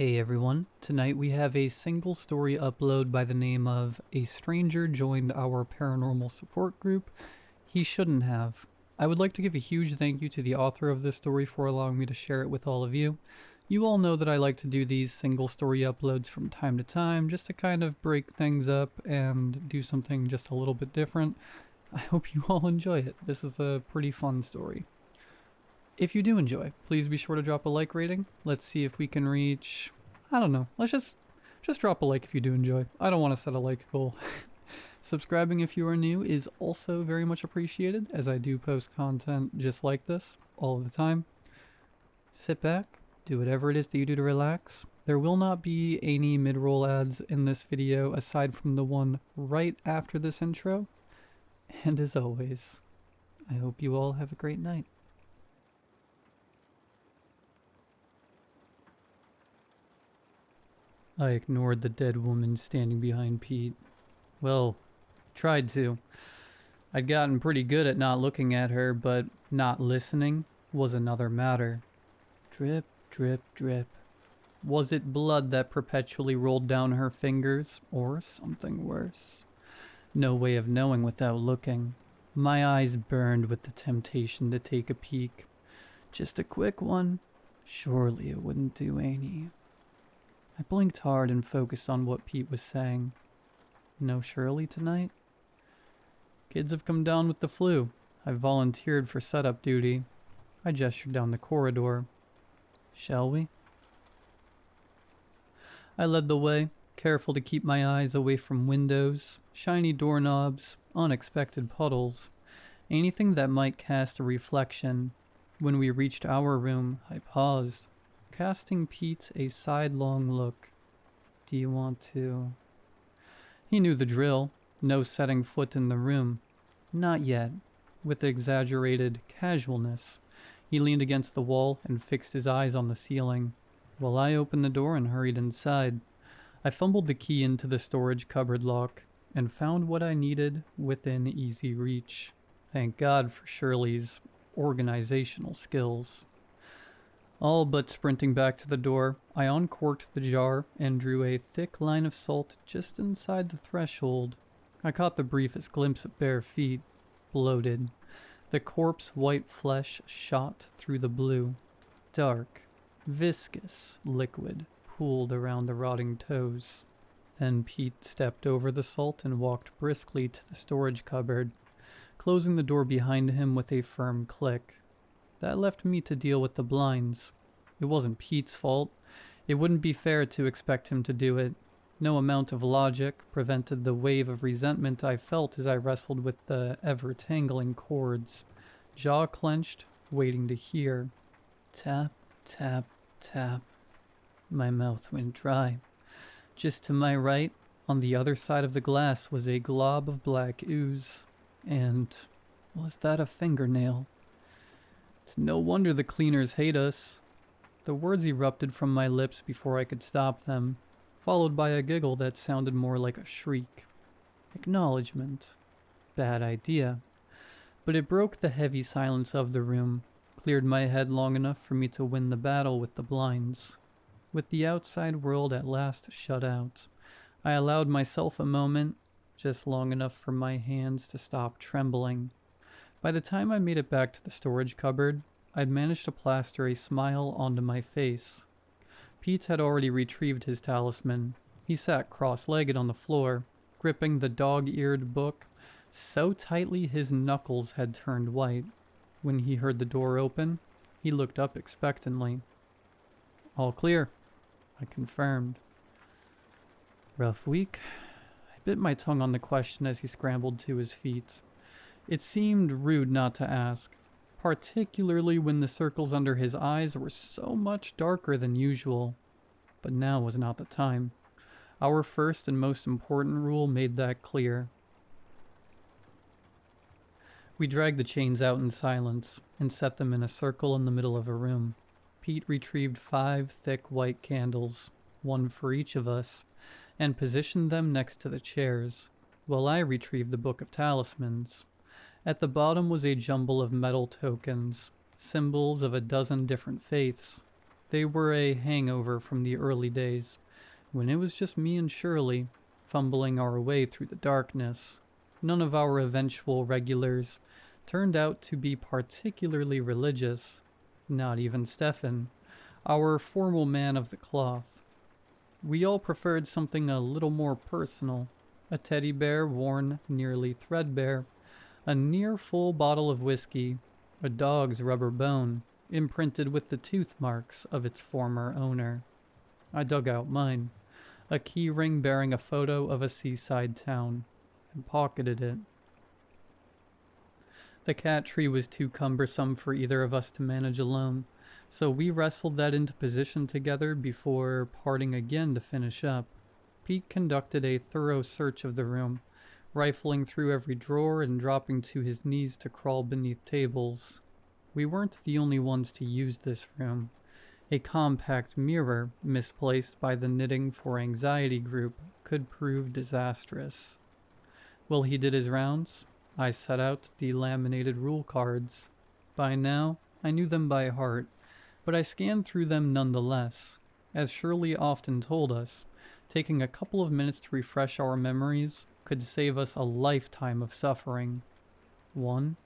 Hey everyone, tonight we have a single story upload by the name of A Stranger Joined Our Paranormal Support Group. He Shouldn't Have. I would like to give a huge thank you to the author of this story for allowing me to share it with all of you. You all know that I like to do these single story uploads from time to time just to kind of break things up and do something just a little bit different. I hope you all enjoy it. This is a pretty fun story. If you do enjoy, please be sure to drop a like rating. Let's see if we can reach, I don't know, let's just drop a like if you do enjoy. I don't want to set a like goal. Subscribing if you are new is also very much appreciated, as I do post content just like this all of the time. Sit back, do whatever it is that you do to relax. There will not be any mid-roll ads in this video aside from the one right after this intro. And as always, I hope you all have a great night. I ignored the dead woman standing behind Pete. Well, tried to. I'd gotten pretty good at not looking at her, but not listening was another matter. Drip, drip, drip. Was it blood that perpetually rolled down her fingers, or something worse? No way of knowing without looking. My eyes burned with the temptation to take a peek. Just a quick one. Surely it wouldn't do any. I blinked hard and focused on what Pete was saying. No Shirley tonight? Kids have come down with the flu. I volunteered for setup duty. I gestured down the corridor. Shall we? I led the way, careful to keep my eyes away from windows, shiny doorknobs, unexpected puddles, anything that might cast a reflection. When we reached our room, I paused, casting Pete a sidelong look. Do you want to? He knew the drill. No setting foot in the room. Not yet. With exaggerated casualness, he leaned against the wall and fixed his eyes on the ceiling, while I opened the door and hurried inside. I fumbled the key into the storage cupboard lock and found what I needed within easy reach. Thank God for Shirley's organizational skills. All but sprinting back to the door, I uncorked the jar and drew a thick line of salt just inside the threshold. I caught the briefest glimpse of bare feet, bloated. The corpse-white flesh shot through the blue. Dark, viscous liquid pooled around the rotting toes. Then Pete stepped over the salt and walked briskly to the storage cupboard, closing the door behind him with a firm click. That left me to deal with the blinds. It wasn't Pete's fault. It wouldn't be fair to expect him to do it. No amount of logic prevented the wave of resentment I felt as I wrestled with the ever-tangling cords, jaw clenched, waiting to hear. Tap, tap, tap. My mouth went dry. Just to my right, on the other side of the glass, was a glob of black ooze. And was that a fingernail? It's no wonder the cleaners hate us. The words erupted from my lips before I could stop them, followed by a giggle that sounded more like a shriek. Acknowledgement. Bad idea. But it broke the heavy silence of the room, cleared my head long enough for me to win the battle with the blinds. With the outside world at last shut out, I allowed myself a moment, just long enough for my hands to stop trembling. By the time I made it back to the storage cupboard, I'd managed to plaster a smile onto my face. Pete had already retrieved his talisman. He sat cross-legged on the floor, gripping the dog-eared book so tightly his knuckles had turned white. When he heard the door open, he looked up expectantly. All clear, I confirmed. Rough week? I bit my tongue on the question as he scrambled to his feet. It seemed rude not to ask, particularly when the circles under his eyes were so much darker than usual. But now was not the time. Our first and most important rule made that clear. We dragged the chains out in silence and set them in a circle in the middle of a room. Pete retrieved 5 thick white candles, one for each of us, and positioned them next to the chairs, while I retrieved the Book of Talismans. At the bottom was a jumble of metal tokens, symbols of a dozen different faiths. They were a hangover from the early days, when it was just me and Shirley, fumbling our way through the darkness. None of our eventual regulars turned out to be particularly religious, not even Stefan, our formal man of the cloth. We all preferred something a little more personal, a teddy bear worn nearly threadbare, a near full bottle of whiskey, a dog's rubber bone, imprinted with the tooth marks of its former owner. I dug out mine, a key ring bearing a photo of a seaside town, and pocketed it. The cat tree was too cumbersome for either of us to manage alone, so we wrestled that into position together before parting again to finish up. Pete conducted a thorough search of the room, rifling through every drawer and dropping to his knees to crawl beneath tables. We weren't the only ones to use this room. A compact mirror, misplaced by the Knitting for Anxiety group, could prove disastrous. While he did his rounds, I set out the laminated rule cards. By now, I knew them by heart, but I scanned through them nonetheless. As Shirley often told us, taking a couple of minutes to refresh our memories could save us a lifetime of suffering. 1.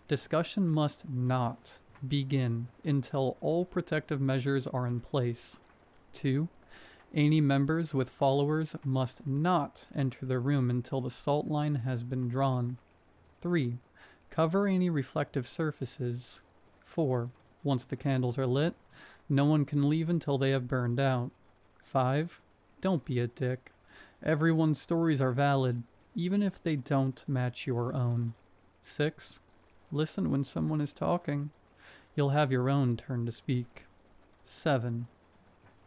Discussion must not begin until all protective measures are in place. 2. Any members with followers must not enter the room until the salt line has been drawn. 3. Cover any reflective surfaces. 4. Once the candles are lit, no one can leave until they have burned out. 5. Don't be a dick. Everyone's stories are valid, even if they don't match your own. 6. Listen when someone is talking. You'll have your own turn to speak. 7.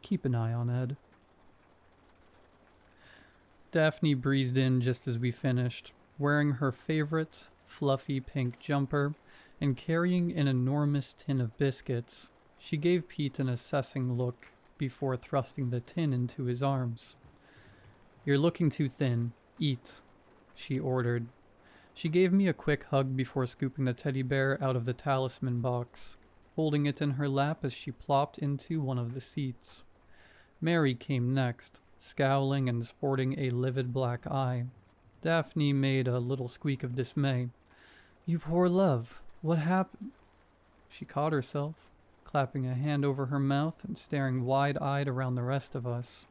Keep an eye on Ed. Daphne breezed in just as we finished, wearing her favorite fluffy pink jumper and carrying an enormous tin of biscuits. She gave Pete an assessing look before thrusting the tin into his arms. "You're looking too thin. Eat," she ordered. She gave me a quick hug before scooping the teddy bear out of the talisman box, holding it in her lap as she plopped into one of the seats. Mary came next, scowling and sporting a livid black eye. Daphne made a little squeak of dismay. "You poor love, what happened?" She caught herself, clapping a hand over her mouth and staring wide-eyed around the rest of us.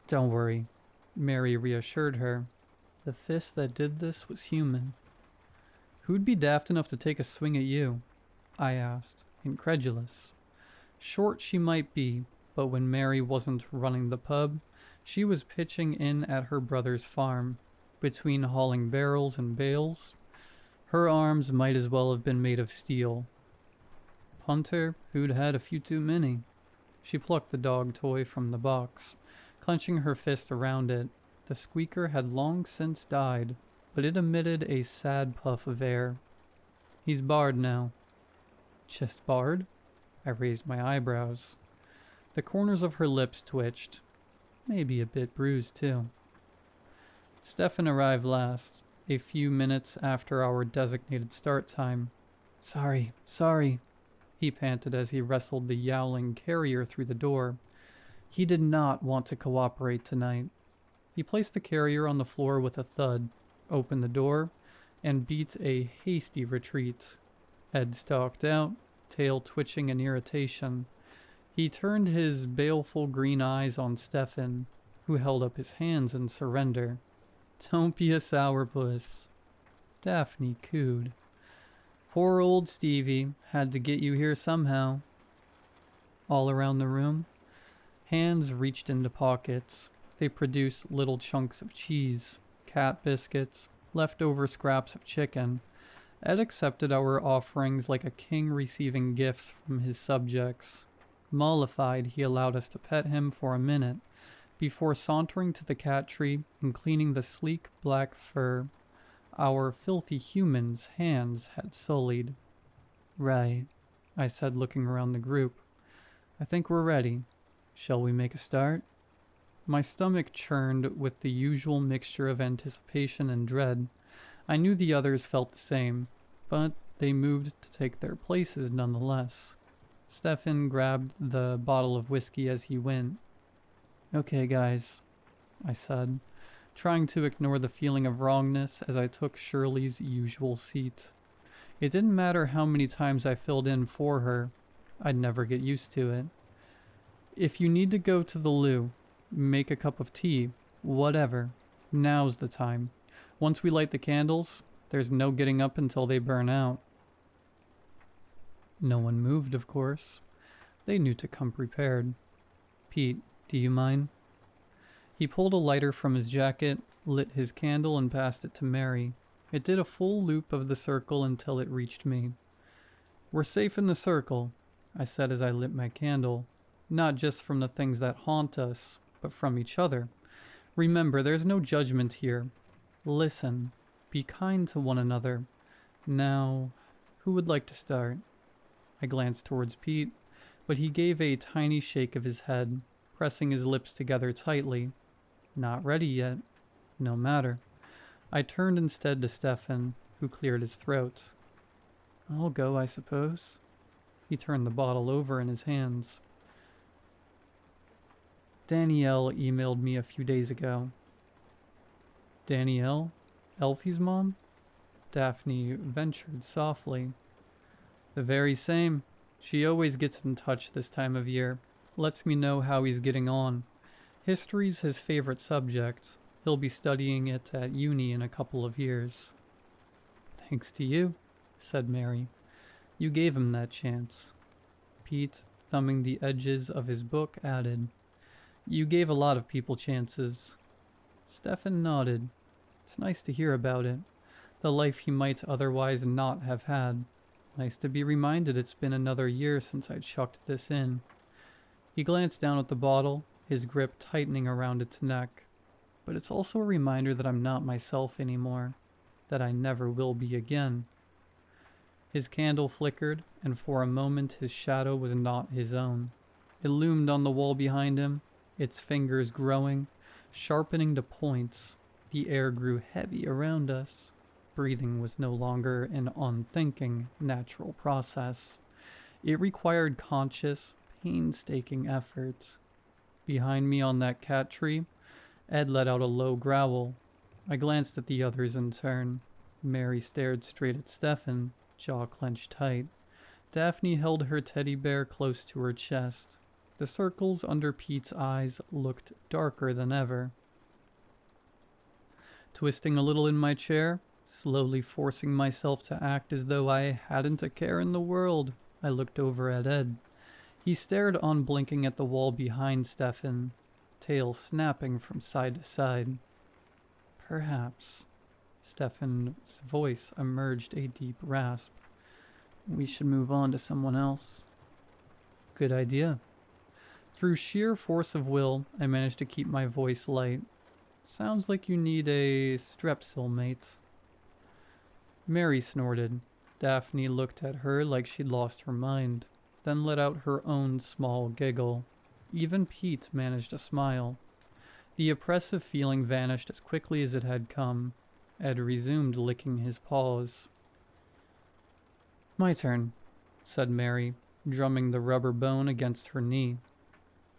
"Don't worry," Mary reassured her. "The fist that did this was human." "Who'd be daft enough to take a swing at you?" I asked, incredulous. Short she might be, but when Mary wasn't running the pub, she was pitching in at her brother's farm. Between hauling barrels and bales, her arms might as well have been made of steel. Punter who'd had a few too many. She plucked the dog toy from the box, clenching her fist around it. The squeaker had long since died, but it emitted a sad puff of air. "He's barred now." "Just barred?" I raised my eyebrows. The corners of her lips twitched. Maybe a bit bruised, too. Stefan arrived last, a few minutes after our designated start time. Sorry," he panted as he wrestled the yowling carrier through the door. He did not want to cooperate tonight. He placed the carrier on the floor with a thud, opened the door, and beat a hasty retreat. Ed stalked out, tail twitching in irritation. He turned his baleful green eyes on Stefan, who held up his hands in surrender. "Don't be a sourpuss." Daphne cooed. "Poor old Stevie, had to get you here somehow." All around the room, hands reached into pockets. They produced little chunks of cheese, cat biscuits, leftover scraps of chicken. Ed accepted our offerings like a king receiving gifts from his subjects. Mollified, he allowed us to pet him for a minute, before sauntering to the cat tree and cleaning the sleek black fur our filthy humans' hands had sullied. "Right," I said, looking around the group. "I think we're ready. Shall we make a start?" My stomach churned with the usual mixture of anticipation and dread. I knew the others felt the same, but they moved to take their places nonetheless. Stefan grabbed the bottle of whiskey as he went. Okay, guys, I said, trying to ignore the feeling of wrongness as I took Shirley's usual seat. It didn't matter how many times I filled in for her. I'd never get used to it. If you need to go to the loo, make a cup of tea, whatever, now's the time. Once we light the candles, there's no getting up until they burn out. No one moved, of course. They knew to come prepared. Pete, do you mind? He pulled a lighter from his jacket, lit his candle, and passed it to Mary. It did a full loop of the circle until it reached me. We're safe in the circle, I said as I lit my candle. Not just from the things that haunt us, but from each other. Remember, there's no judgment here. Listen. Be kind to one another. Now, who would like to start? I glanced towards Pete, but he gave a tiny shake of his head, pressing his lips together tightly. Not ready yet. No matter. I turned instead to Stefan, who cleared his throat. I'll go, I suppose. He turned the bottle over in his hands. Danielle emailed me a few days ago. Danielle? Elfie's mom? Daphne ventured softly. The very same. She always gets in touch this time of year. Lets me know how he's getting on. History's his favorite subject. He'll be studying it at uni in a couple of years. Thanks to you, said Mary. You gave him that chance. Pete, thumbing the edges of his book, added, You gave a lot of people chances. Stefan nodded. It's nice to hear about it. The life he might otherwise not have had. Nice to be reminded it's been another year since I chucked this in. He glanced down at the bottle, his grip tightening around its neck. But it's also a reminder that I'm not myself anymore. That I never will be again. His candle flickered, and for a moment his shadow was not his own. It loomed on the wall behind him, its fingers growing, sharpening to points. The air grew heavy around us. Breathing was no longer an unthinking, natural process. It required conscious, painstaking efforts. Behind me on that cat tree, Ed let out a low growl. I glanced at the others in turn. Mary stared straight at Stefan, jaw clenched tight. Daphne held her teddy bear close to her chest. The circles under Pete's eyes looked darker than ever. Twisting a little in my chair, slowly forcing myself to act as though I hadn't a care in the world, I looked over at Ed. He stared unblinking at the wall behind Stefan, tail snapping from side to side. Perhaps. Stefan's voice emerged a deep rasp. We should move on to someone else. Good idea. Through sheer force of will, I managed to keep my voice light. Sounds like you need a strepsil, mate. Mary snorted. Daphne looked at her like she'd lost her mind, then let out her own small giggle. Even Pete managed a smile. The oppressive feeling vanished as quickly as it had come. Ed resumed licking his paws. My turn, said Mary, drumming the rubber bone against her knee.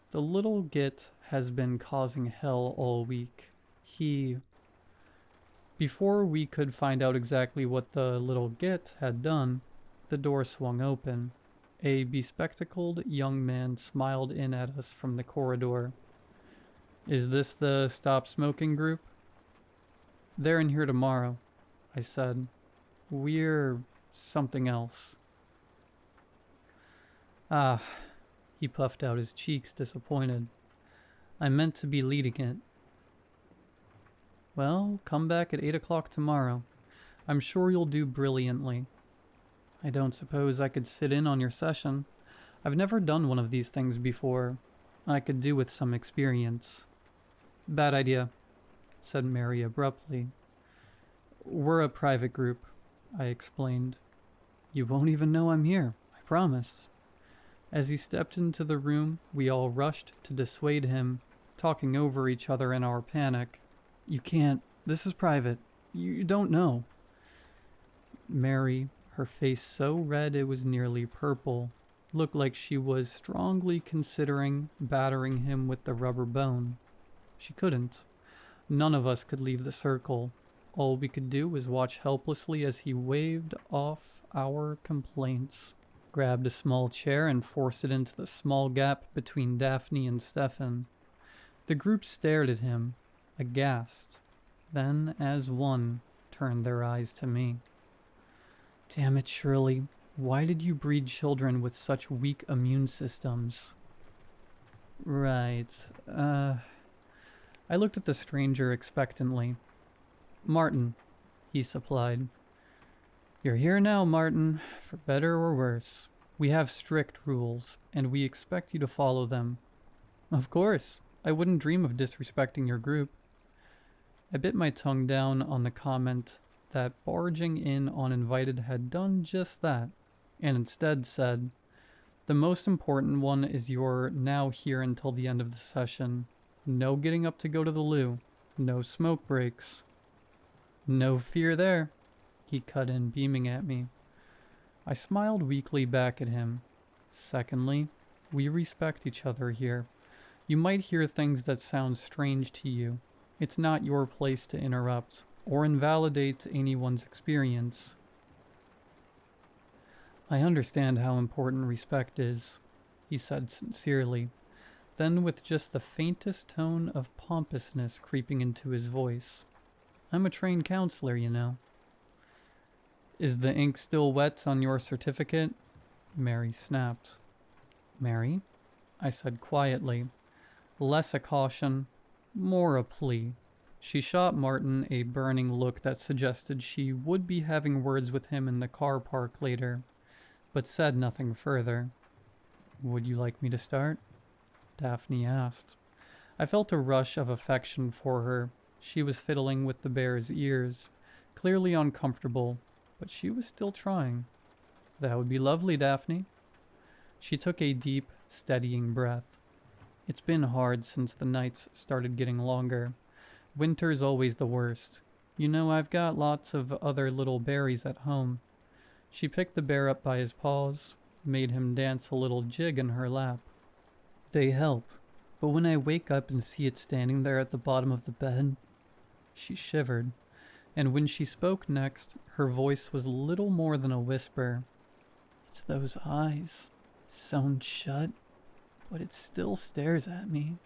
The little git has been causing hell all week. Before we could find out exactly what the little git had done, the door swung open. A bespectacled young man smiled in at us from the corridor. Is this the Stop Smoking group? They're in here tomorrow, I said. We're something else. Ah, he puffed out his cheeks, disappointed. I meant to be leading it. Well, come back at 8 o'clock tomorrow. I'm sure you'll do brilliantly. I don't suppose I could sit in on your session. I've never done one of these things before. I could do with some experience. Bad idea, said Mary abruptly. We're a private group, I explained. You won't even know I'm here, I promise. As he stepped into the room, we all rushed to dissuade him, talking over each other in our panic. You can't. This is private. You don't know. Mary, her face so red it was nearly purple, Looked like she was strongly considering battering him with the rubber bone. She couldn't. None of us could leave the circle. All we could do was watch helplessly as he waved off our complaints, grabbed a small chair and forced it into the small gap between Daphne and Stefan. The group stared at him, aghast, then, as one, turned their eyes to me. Damn it, Shirley. Why did you breed children with such weak immune systems? Right. I looked at the stranger expectantly. Martin, he supplied. You're here now, Martin, for better or worse. We have strict rules, and we expect you to follow them. Of course. I wouldn't dream of disrespecting your group. I bit my tongue down on the comment that barging in uninvited had done just that, and instead said, the most important one is you're now here until the end of the session. No getting up to go to the loo. No smoke breaks. No fear there, he cut in, beaming at me. I smiled weakly back at him. Secondly, we respect each other here. You might hear things that sound strange to you. It's not your place to interrupt or invalidate anyone's experience. I understand how important respect is, he said sincerely, then with just the faintest tone of pompousness creeping into his voice. I'm a trained counselor, you know. Is the ink still wet on your certificate? Mary snapped. Mary? I said quietly, less a caution, more a plea. She shot Martin a burning look that suggested she would be having words with him in the car park later, but said nothing further. Would you like me to start? Daphne asked. I felt a rush of affection for her. She was fiddling with the bear's ears, clearly uncomfortable, but she was still trying. That would be lovely, Daphne. She took a deep, steadying breath. It's been hard since the nights started getting longer. Winter's always the worst. You know, I've got lots of other little berries at home. She picked the bear up by his paws, made him dance a little jig in her lap. They help, but when I wake up and see it standing there at the bottom of the bed, she shivered, and when she spoke next, her voice was little more than a whisper. It's those eyes, sewn shut, but it still stares at me.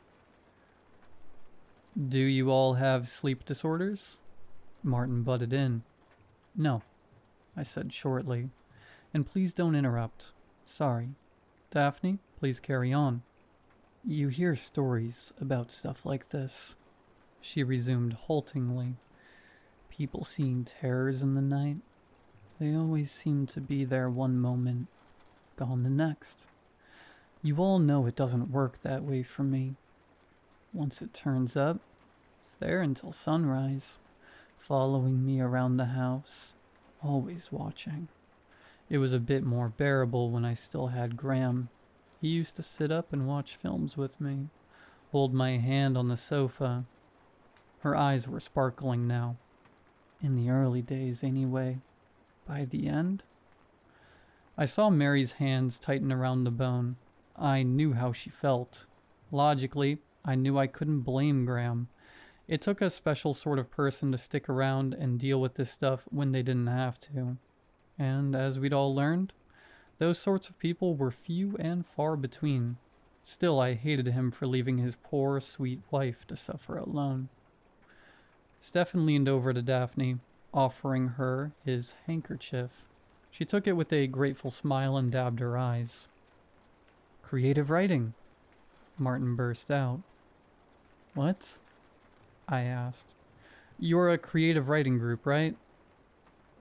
Do you all have sleep disorders? Martin butted in. No, I said shortly, and please don't interrupt. Sorry. Daphne, please carry on. You hear stories about stuff like this, she resumed haltingly. People seeing terrors in the night. They always seem to be there one moment, gone the next. You all know it doesn't work that way for me. Once it turns up, it's there until sunrise, following me around the house, always watching. It was a bit more bearable when I still had Graham. He used to sit up and watch films with me, hold my hand on the sofa. Her eyes were sparkling now. In the early days, anyway. By the end? I saw Mary's hands tighten around the bone. I knew how she felt. Logically, I knew I couldn't blame Graham. It took a special sort of person to stick around and deal with this stuff when they didn't have to. And as we'd all learned, those sorts of people were few and far between. Still, I hated him for leaving his poor, sweet wife to suffer alone. Stefan leaned over to Daphne, offering her his handkerchief. She took it with a grateful smile and dabbed her eyes. Creative writing, Martin burst out. What? I asked. You're a creative writing group, right?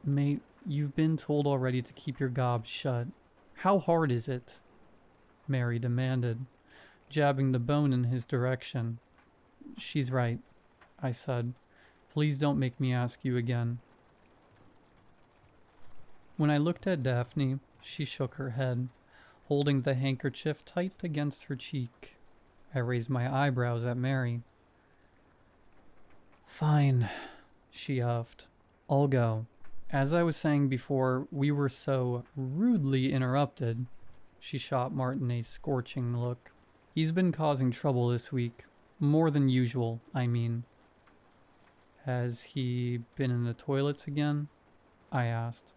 Mate, you've been told already to keep your gob shut. How hard is it? Mary demanded, jabbing the bone in his direction. She's right, I said. Please don't make me ask you again. When I looked at Daphne, she shook her head, holding the handkerchief tight against her cheek. I raised my eyebrows at Mary. Fine, she huffed. I'll go. As I was saying before, we were so rudely interrupted. She shot Martin a scorching look. He's been causing trouble this week. More than usual, I mean. Has he been in the toilets again? I asked.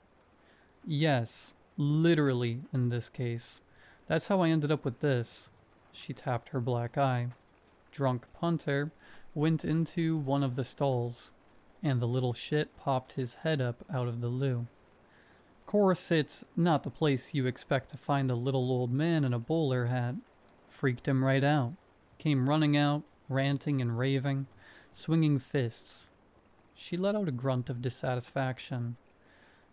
Yes, literally in this case. That's how I ended up with this. She tapped her black eye. Drunk punter went into one of the stalls, and the little shit popped his head up out of the loo. Course, it's not the place you expect to find a little old man in a bowler hat. Freaked him right out. Came running out, ranting and raving, swinging fists. She let out a grunt of dissatisfaction.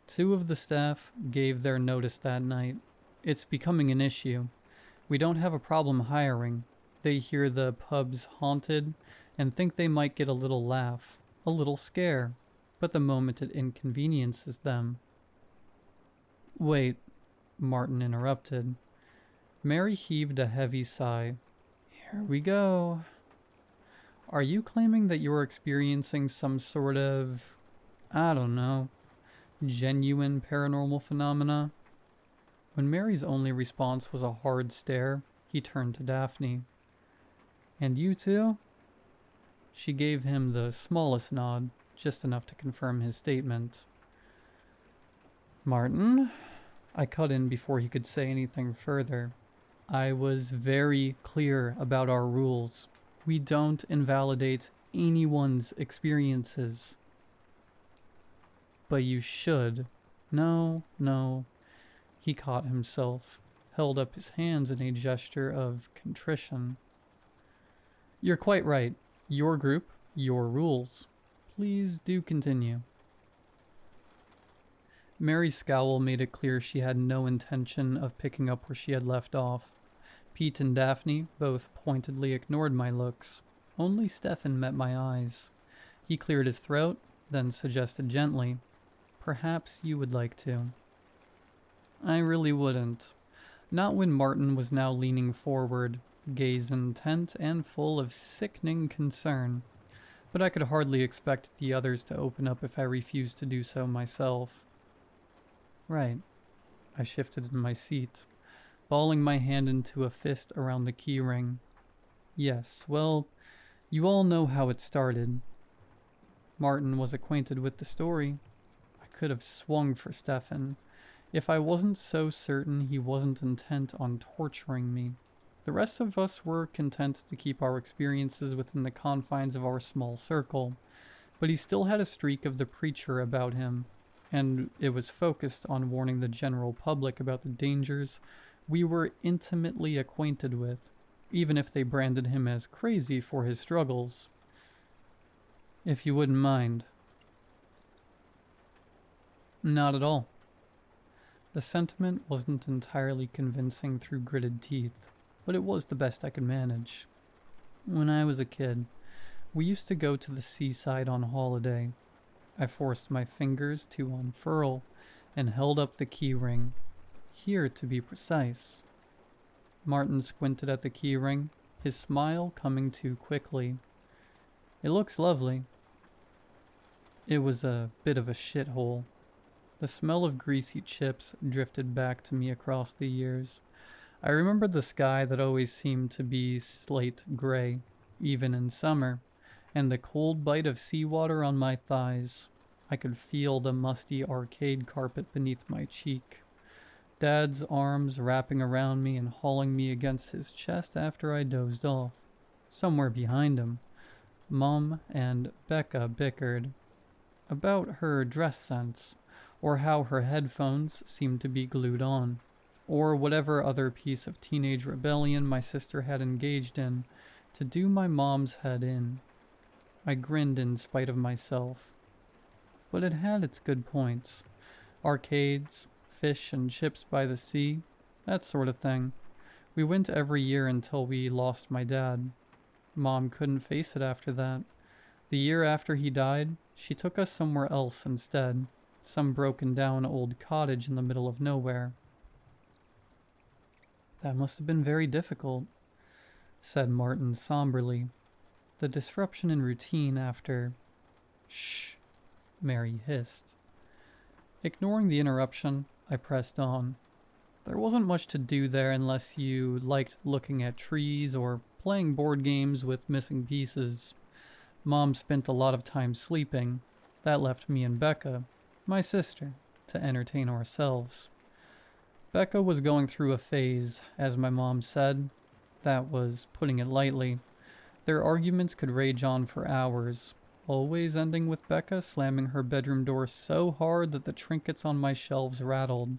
2 of the staff gave their notice that night. It's becoming an issue. We don't have a problem hiring. They hear the pub's haunted and think they might get a little laugh, a little scare, but the moment it inconveniences them. Wait, Martin interrupted. Mary heaved a heavy sigh. Here we go. Are you claiming that you're experiencing some sort of, I don't know, genuine paranormal phenomena? When Mary's only response was a hard stare, he turned to Daphne. And you too? She gave him the smallest nod, just enough to confirm his statement. Martin? I cut in before he could say anything further. I was very clear about our rules. We don't invalidate anyone's experiences. But you should. No. He caught himself, held up his hands in a gesture of contrition. You're quite right. Your group, your rules. Please do continue. Mary's scowl made it clear she had no intention of picking up where she had left off. Pete and Daphne both pointedly ignored my looks. Only Stefan met my eyes. He cleared his throat, then suggested gently, "Perhaps you would like to." I really wouldn't. Not when Martin was now leaning forward, gaze intent and full of sickening concern. But I could hardly expect the others to open up if I refused to do so myself. Right. I shifted in my seat, balling my hand into a fist around the key ring. Yes, well, you all know how it started. Martin was acquainted with the story. I could have swung for Stefan, if I wasn't so certain he wasn't intent on torturing me. The rest of us were content to keep our experiences within the confines of our small circle, but he still had a streak of the preacher about him, and it was focused on warning the general public about the dangers we were intimately acquainted with, even if they branded him as crazy for his struggles. If you wouldn't mind. Not at all. The sentiment wasn't entirely convincing through gritted teeth, but it was the best I could manage. When I was a kid, we used to go to the seaside on holiday. I forced my fingers to unfurl and held up the key ring. Here, to be precise. Martin squinted at the key ring, his smile coming too quickly. It looks lovely. It was a bit of a shithole. The smell of greasy chips drifted back to me across the years. I remembered the sky that always seemed to be slate gray, even in summer, and the cold bite of seawater on my thighs. I could feel the musty arcade carpet beneath my cheek. Dad's arms wrapping around me and hauling me against his chest after I dozed off. Somewhere behind him, Mom and Becca bickered about her dress sense, or how her headphones seemed to be glued on, or whatever other piece of teenage rebellion my sister had engaged in to do my mom's head in. I grinned in spite of myself. But it had its good points. Arcades, fish and chips by the sea, that sort of thing. We went every year until we lost my dad. Mom couldn't face it after that. The year after he died, she took us somewhere else instead. Some broken down old cottage in the middle of nowhere. That must have been very difficult, said Martin somberly. The disruption in routine after... Shh, Mary hissed. Ignoring the interruption, I pressed on. There wasn't much to do there unless you liked looking at trees or playing board games with missing pieces. Mom spent a lot of time sleeping. That left me and Becca, my sister, to entertain ourselves. Becca was going through a phase, as my mom said. That was putting it lightly. Their arguments could rage on for hours, always ending with Becca slamming her bedroom door so hard that the trinkets on my shelves rattled.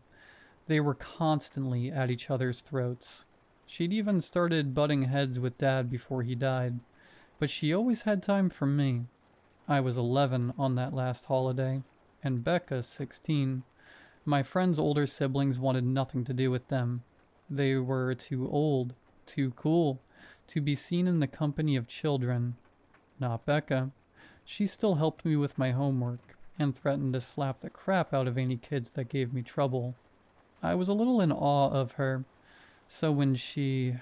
They were constantly at each other's throats. She'd even started butting heads with Dad before he died, but she always had time for me. I was 11 on that last holiday, and Becca 16. My friend's older siblings wanted nothing to do with them. They were too old, too cool, to be seen in the company of children. Not Becca. She still helped me with my homework, and threatened to slap the crap out of any kids that gave me trouble. I was a little in awe of her, so when she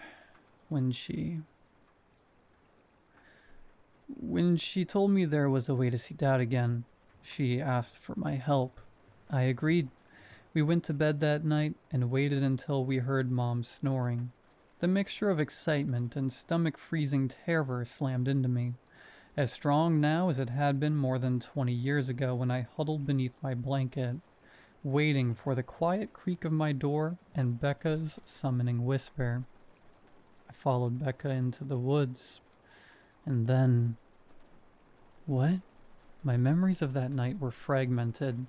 told me there was a way to see Dad again, she asked for my help. I agreed. We went to bed that night and waited until we heard Mom snoring. The mixture of excitement and stomach-freezing terror slammed into me, as strong now as it had been more than 20 years ago when I huddled beneath my blanket, waiting for the quiet creak of my door and Becca's summoning whisper. I followed Becca into the woods, and then... What? My memories of that night were fragmented,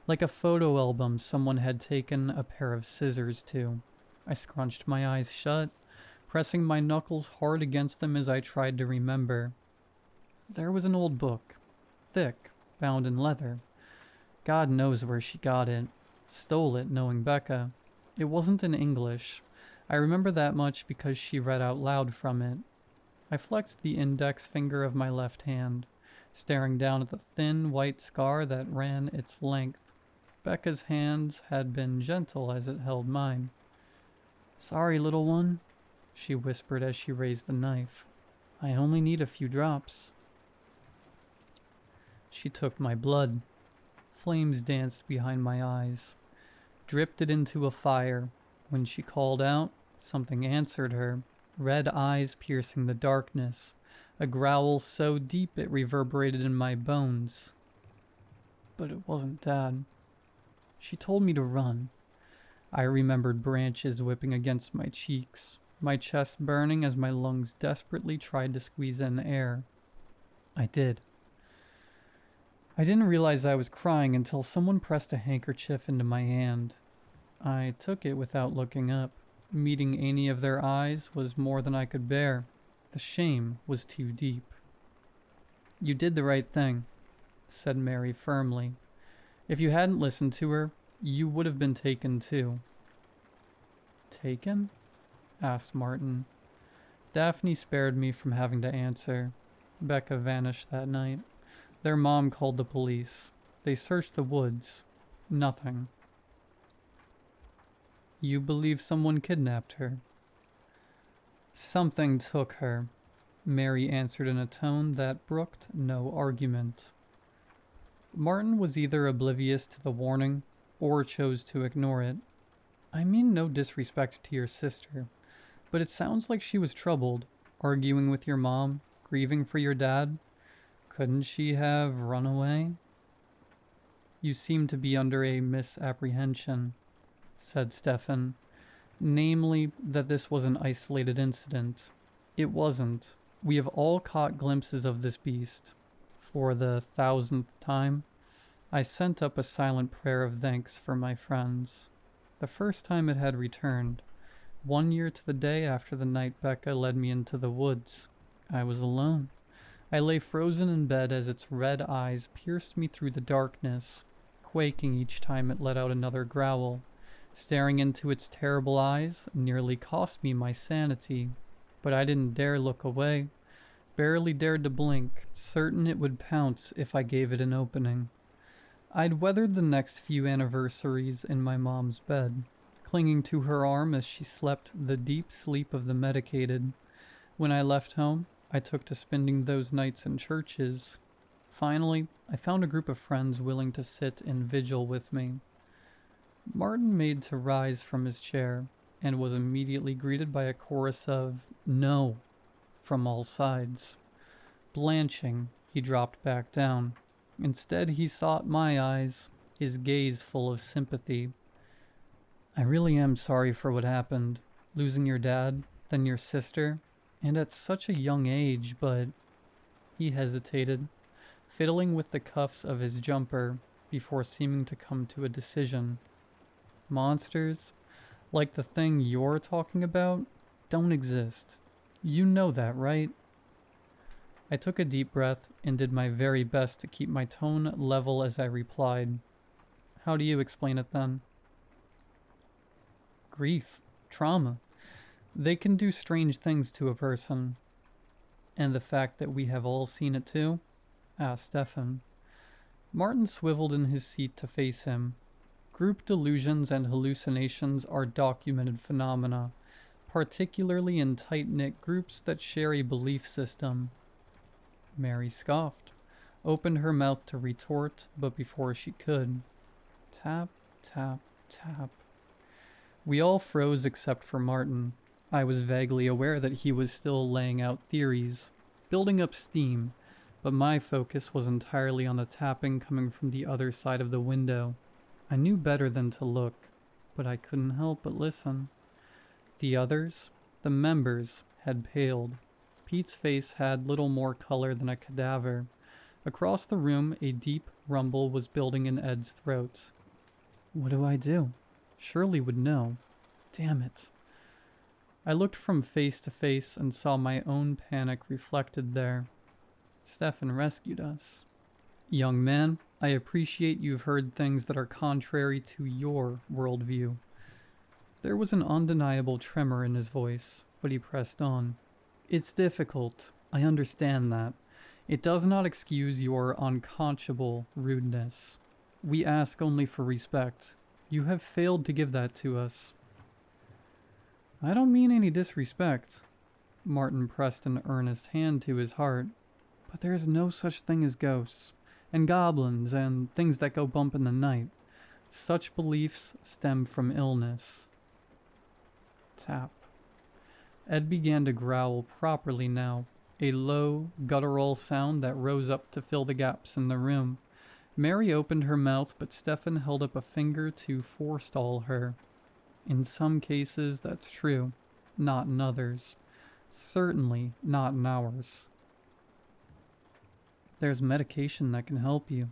like a photo album someone had taken a pair of scissors to. I scrunched my eyes shut, pressing my knuckles hard against them as I tried to remember. There was an old book, thick, bound in leather. God knows where she got it. Stole it, knowing Becca. It wasn't in English. I remember that much because she read out loud from it. I flexed the index finger of my left hand, staring down at the thin, white scar that ran its length. Becca's hands had been gentle as it held mine. "Sorry, little one," she whispered as she raised the knife. "I only need a few drops." She took my blood. Flames danced behind my eyes, dripped it into a fire. When she called out, something answered her, red eyes piercing the darkness, a growl so deep it reverberated in my bones. But it wasn't Dad. She told me to run. I remembered branches whipping against my cheeks, my chest burning as my lungs desperately tried to squeeze in air. I did. I didn't realize I was crying until someone pressed a handkerchief into my hand. I took it without looking up. Meeting any of their eyes was more than I could bear. The shame was too deep. "You did the right thing," said Mary firmly. "If you hadn't listened to her, you would have been taken too." "Taken?" asked Martin. Daphne spared me from having to answer. Becca vanished that night. Their mom called the police. They searched the woods. Nothing. "You believe someone kidnapped her?" "Something took her," Mary answered in a tone that brooked no argument. Martin was either oblivious to the warning or chose to ignore it. I mean no disrespect to your sister, but it sounds like she was troubled, arguing with your mom, grieving for your dad. Couldn't she have run away? "You seem to be under a misapprehension," said Stefan. "Namely, that this was an isolated incident. It wasn't. We have all caught glimpses of this beast. For the 1000th time, I sent up a silent prayer of thanks for my friends. The first time it had returned, 1 year to the day after the night Becca led me into the woods. I was alone. I lay frozen in bed as its red eyes pierced me through the darkness, quaking each time it let out another growl. Staring into its terrible eyes nearly cost me my sanity, but I didn't dare look away, barely dared to blink, certain it would pounce if I gave it an opening. I'd weathered the next few anniversaries in my mom's bed, clinging to her arm as she slept the deep sleep of the medicated. When I left home, I took to spending those nights in churches. Finally, I found a group of friends willing to sit in vigil with me. Martin made to rise from his chair and was immediately greeted by a chorus of "No" from all sides. Blanching, he dropped back down. Instead, he sought my eyes, his gaze full of sympathy. "I really am sorry for what happened. Losing your dad, then your sister, and at such a young age, but..." He hesitated, fiddling with the cuffs of his jumper before seeming to come to a decision. "Monsters, like the thing you're talking about, don't exist. You know that, right?" I took a deep breath and did my very best to keep my tone level as I replied. "How do you explain it then?" "Grief, trauma. They can do strange things to a person." "And the fact that we have all seen it too?" asked Stefan. Martin swiveled in his seat to face him. "Group delusions and hallucinations are documented phenomena, particularly in tight-knit groups that share a belief system." Mary scoffed, opened her mouth to retort, but before she could, tap, tap, tap. We all froze except for Martin. I was vaguely aware that he was still laying out theories, building up steam, but my focus was entirely on the tapping coming from the other side of the window. I knew better than to look, but I couldn't help but listen. The others, the members, had paled. Pete's face had little more color than a cadaver. Across the room, a deep rumble was building in Ed's throat. What do I do? Shirley would know. Damn it. I looked from face to face and saw my own panic reflected there. Stefan rescued us. "Young man, I appreciate you've heard things that are contrary to your worldview." There was an undeniable tremor in his voice, but he pressed on. "It's difficult. I understand that. It does not excuse your unconscionable rudeness. We ask only for respect. You have failed to give that to us." "I don't mean any disrespect." Martin pressed an earnest hand to his heart. "But there is no such thing as ghosts, and goblins, and things that go bump in the night. Such beliefs stem from illness." Tap. Ed began to growl properly now, a low, guttural sound that rose up to fill the gaps in the room. Mary opened her mouth, but Stefan held up a finger to forestall her. "In some cases, that's true. Not in others. Certainly not in ours." "There's medication that can help you,"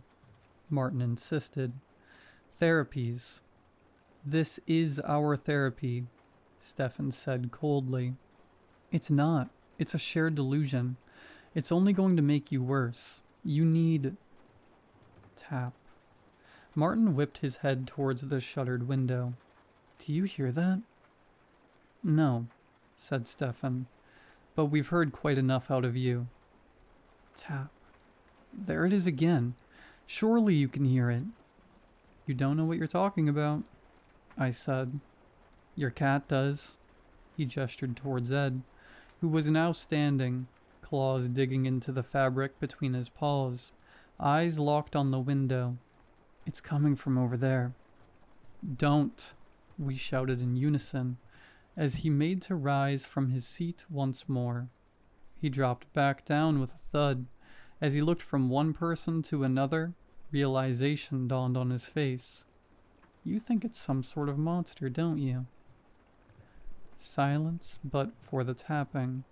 Martin insisted. "Therapies." "This is our therapy," Stefan said coldly. "It's not. It's a shared delusion. It's only going to make you worse. You need..." Tap. Martin whipped his head towards the shuttered window. "Do you hear that?" "No," said Stefan, "but we've heard quite enough out of you." Tap. "There it is again. Surely you can hear it." "You don't know what you're talking about," I said. "Your cat does." He gestured towards Ed, who was now standing, claws digging into the fabric between his paws, eyes locked on the window. "It's coming from over there." "Don't," we shouted in unison, as he made to rise from his seat once more. He dropped back down with a thud. As he looked from one person to another, realization dawned on his face. "You think it's some sort of monster, don't you?" Silence, but for the tapping.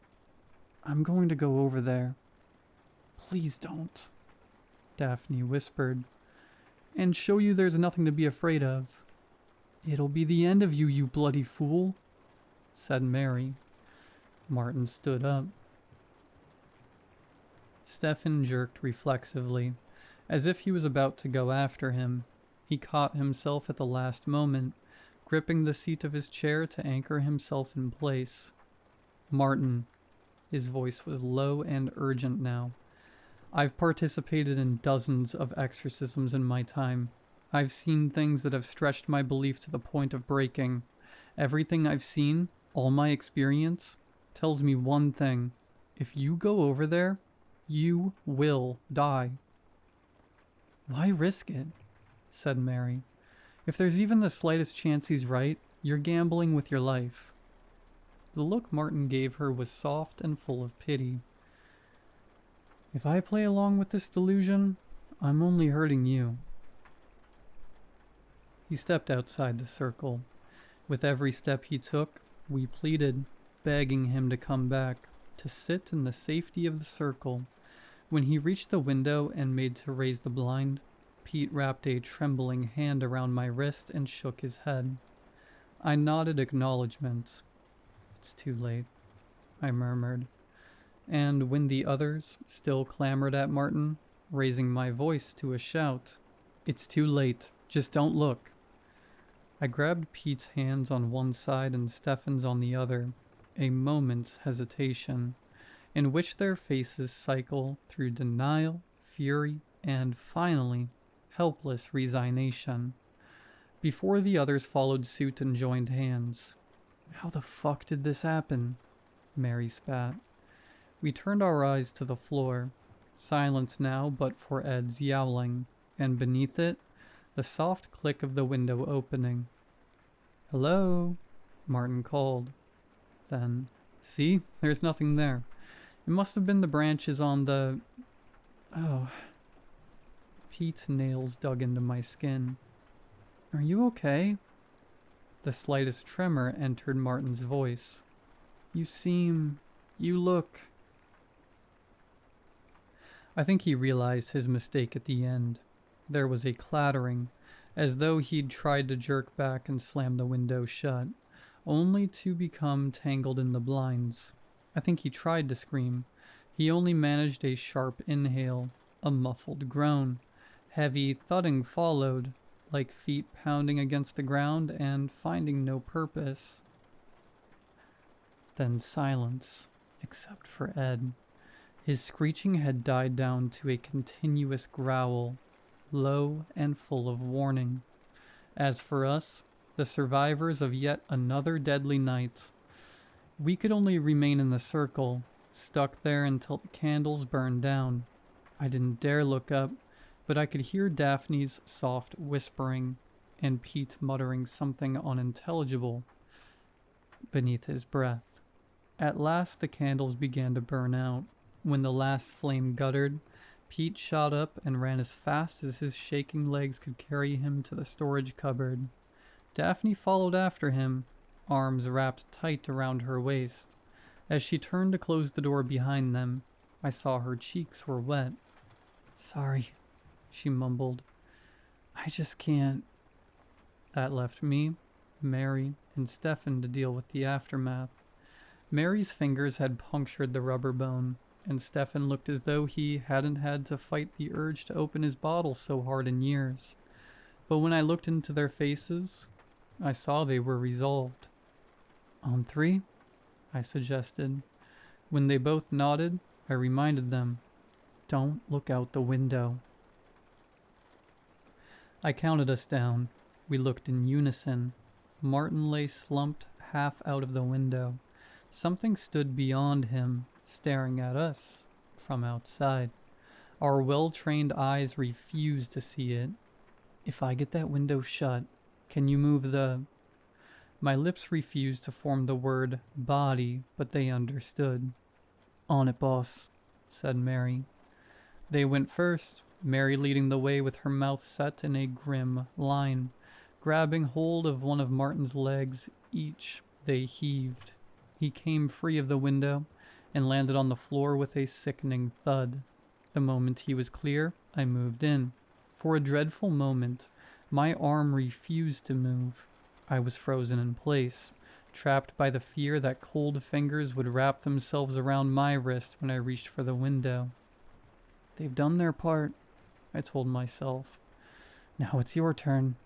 "I'm going to go over there." "Please don't," Daphne whispered. "And show you there's nothing to be afraid of." "It'll be the end of you, you bloody fool," said Mary. Martin stood up. Stefan jerked reflexively, as if he was about to go after him. He caught himself at the last moment, gripping the seat of his chair to anchor himself in place. "Martin," his voice was low and urgent now, "I've participated in dozens of exorcisms in my time. I've seen things that have stretched my belief to the point of breaking. Everything I've seen, all my experience, tells me one thing. If you go over there, you will die." "Why risk it?" said Mary. If there's even the slightest chance he's right, you're gambling with your life. The look Martin gave her was soft and full of pity. If I play along with this delusion, I'm only hurting you. He stepped outside the circle. With every step he took, we pleaded, begging him to come back, to sit in the safety of the circle. When he reached the window and made to raise the blind, Pete wrapped a trembling hand around my wrist and shook his head. I nodded acknowledgement. It's too late, I murmured. And when the others still clamored at Martin, raising my voice to a shout, "It's too late, just don't look." I grabbed Pete's hands on one side and Stefan's on the other, a moment's hesitation, in which their faces cycle through denial, fury, and, finally, helpless resignation, before the others followed suit and joined hands. "How the fuck did this happen?" Mary spat. We turned our eyes to the floor, silence now but for Ed's yowling, and beneath it, the soft click of the window opening. "Hello?" Martin called. Then, "See, there's nothing there. It must have been the branches on the..." Oh. Pete's nails dug into my skin. "Are you okay?" The slightest tremor entered Martin's voice. You look... I think he realized his mistake at the end. There was a clattering, as though he'd tried to jerk back and slam the window shut, only to become tangled in the blinds. I think he tried to scream. He only managed a sharp inhale, a muffled groan. Heavy thudding followed, like feet pounding against the ground and finding no purpose. Then silence, except for Ed. His screeching had died down to a continuous growl, low and full of warning. As for us, the survivors of yet another deadly night, we could only remain in the circle, stuck there until the candles burned down. I didn't dare look up, but I could hear Daphne's soft whispering and Pete muttering something unintelligible beneath his breath. At last the candles began to burn out. When the last flame guttered, Pete shot up and ran as fast as his shaking legs could carry him to the storage cupboard. Daphne followed after him, arms wrapped tight around her waist. As she turned to close the door behind them, I saw her cheeks were wet. "Sorry," she mumbled. "I just can't." That left me, Mary, and Stefan to deal with the aftermath. Mary's fingers had punctured the rubber bone, and Stefan looked as though he hadn't had to fight the urge to open his bottle so hard in years. But when I looked into their faces, I saw they were resolved. "On three?" I suggested. When they both nodded, I reminded them, "Don't look out the window." I counted us down. We looked in unison. Martin lay slumped half out of the window. Something stood beyond him, staring at us from outside. Our well-trained eyes refused to see it. "If I get that window shut, can you move the..." My lips refused to form the word body, but they understood. "On it, boss," said Mary. They went first, Mary leading the way with her mouth set in a grim line. Grabbing hold of one of Martin's legs each, they heaved. He came free of the window and landed on the floor with a sickening thud. The moment he was clear, I moved in. For a dreadful moment, my arm refused to move. I was frozen in place, trapped by the fear that cold fingers would wrap themselves around my wrist when I reached for the window. "They've done their part," I told myself. "Now it's your turn."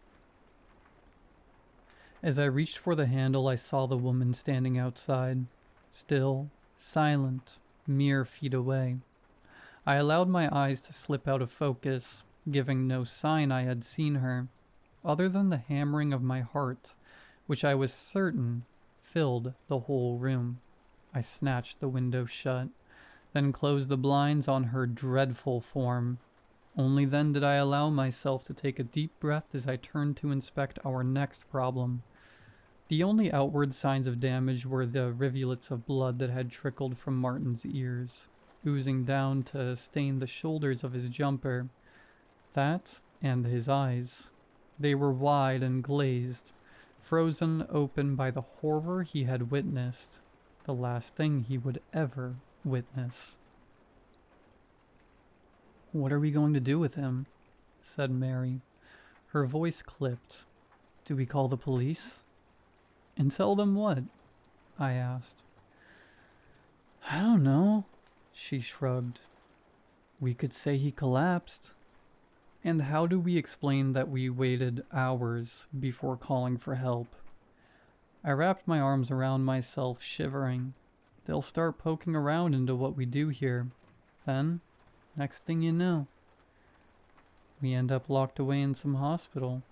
As I reached for the handle, I saw the woman standing outside, still, silent, mere feet away. I allowed my eyes to slip out of focus, giving no sign I had seen her, other than the hammering of my heart, which I was certain filled the whole room. I snatched the window shut, then closed the blinds on her dreadful form. Only then did I allow myself to take a deep breath as I turned to inspect our next problem. The only outward signs of damage were the rivulets of blood that had trickled from Martin's ears, oozing down to stain the shoulders of his jumper. That and his eyes. They were wide and glazed, frozen open by the horror he had witnessed, the last thing he would ever witness. "What are we going to do with him?" said Mary. Her voice clipped. "Do we call the police?" "And tell them what?" I asked. "I don't know," she shrugged. "We could say he collapsed." "And how do we explain that we waited hours before calling for help?" I wrapped my arms around myself, shivering. They'll start poking around into what we do here. Then, next thing you know, we end up locked away in some hospital,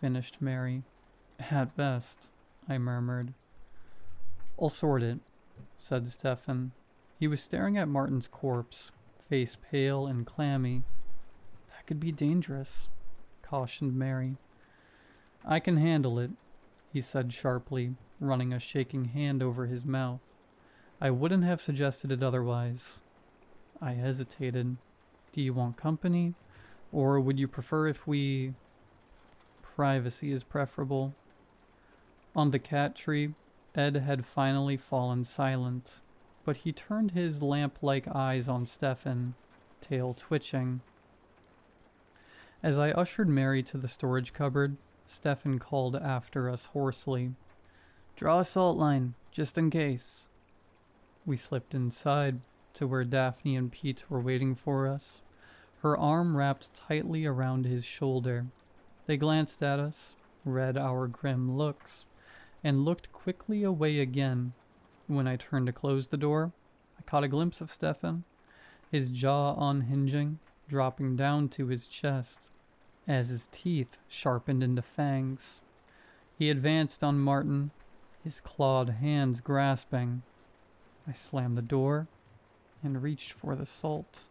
finished Mary. "At best," I murmured. "I'll sort it," said Stefan. He was staring at Martin's corpse, face pale and clammy. "That could be dangerous," cautioned Mary. "I can handle it," he said sharply, running a shaking hand over his mouth. I wouldn't have suggested it otherwise. I hesitated. "Do you want company? Or would you prefer if we—" "Privacy is preferable." On the cat tree, Ed had finally fallen silent, but he turned his lamp-like eyes on Stefan, tail twitching. As I ushered Mary to the storage cupboard, Stefan called after us hoarsely, "Draw a salt line, just in case." We slipped inside to where Daphne and Pete were waiting for us, her arm wrapped tightly around his shoulder. They glanced at us, read our grim looks, and looked quickly away again. When I turned to close the door, I caught a glimpse of Stefan, his jaw unhinging, dropping down to his chest, as his teeth sharpened into fangs. He advanced on Martin, his clawed hands grasping. I slammed the door and reached for the salt.